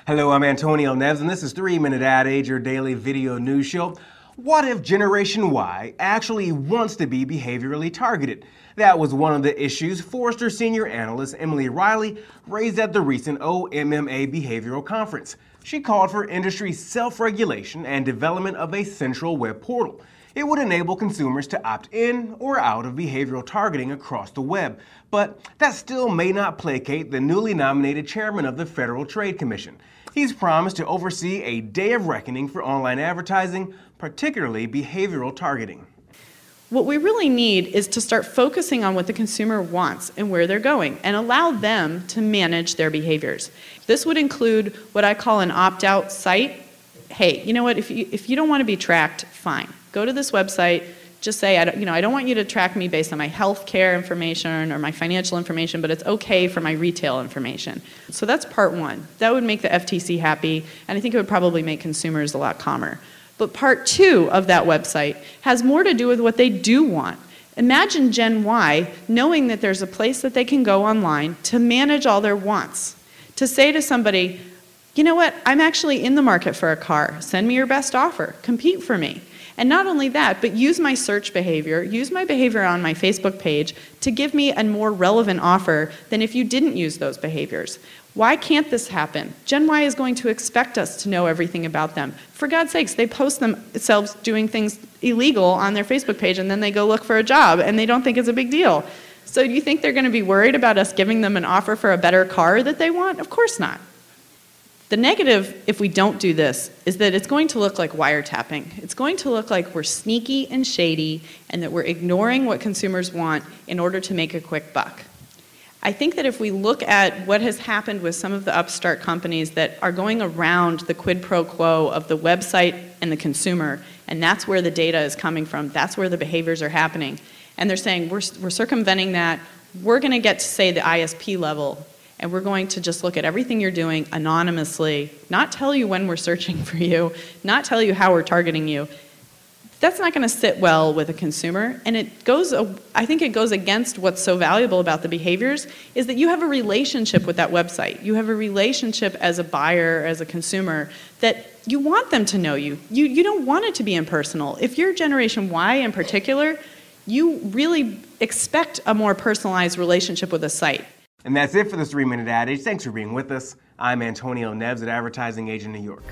Hello, I'm Antonio Neves, and this is 3-Minute Ad Age, your daily video news show. What if Generation Y actually wants to be behaviorally targeted? That was one of the issues Forrester senior analyst Emily Riley raised at the recent OMMA Behavioral Conference. She called for industry self-regulation and development of a central web portal. It would enable consumers to opt in or out of behavioral targeting across the web. But that still may not placate the newly nominated chairman of the Federal Trade Commission. He's promised to oversee a day of reckoning for online advertising, particularly behavioral targeting. What we really need is to start focusing on what the consumer wants and where they're going and allow them to manage their behaviors. This would include what I call an opt-out site. Hey, you know what, if you don't want to be tracked, fine. Go to this website, just say, I don't want you to track me based on my health care information or my financial information, but it's okay for my retail information. So that's part one. That would make the FTC happy, and I think it would probably make consumers a lot calmer. But part two of that website has more to do with what they do want. Imagine Gen Y knowing that there's a place that they can go online to manage all their wants. To say to somebody, you know what, I'm actually in the market for a car. Send me your best offer. Compete for me. And not only that, but use my search behavior, use my behavior on my Facebook page to give me a more relevant offer than if you didn't use those behaviors. Why can't this happen? Gen Y is going to expect us to know everything about them. For God's sakes, they post themselves doing things illegal on their Facebook page and then they go look for a job and they don't think it's a big deal. So do you think they're going to be worried about us giving them an offer for a better car that they want? Of course not. The negative, if we don't do this, is that it's going to look like wiretapping. It's going to look like we're sneaky and shady and that we're ignoring what consumers want in order to make a quick buck. I think that if we look at what has happened with some of the upstart companies that are going around the quid pro quo of the website and the consumer, and that's where the data is coming from, that's where the behaviors are happening, and they're saying we're circumventing that, we're going to get to, say, the ISP level, and we're going to just look at everything you're doing anonymously, not tell you when we're searching for you, not tell you how we're targeting you. That's not going to sit well with a consumer, and I think it goes against what's so valuable about the behaviors, is that you have a relationship with that website. You have a relationship as a buyer, as a consumer, that you want them to know you. You don't want it to be impersonal. If you're Generation Y in particular, you really expect a more personalized relationship with a site. And that's it for this 3-Minute Ad Age. Thanks for being with us. I'm Antonio Neves at Advertising Age in New York.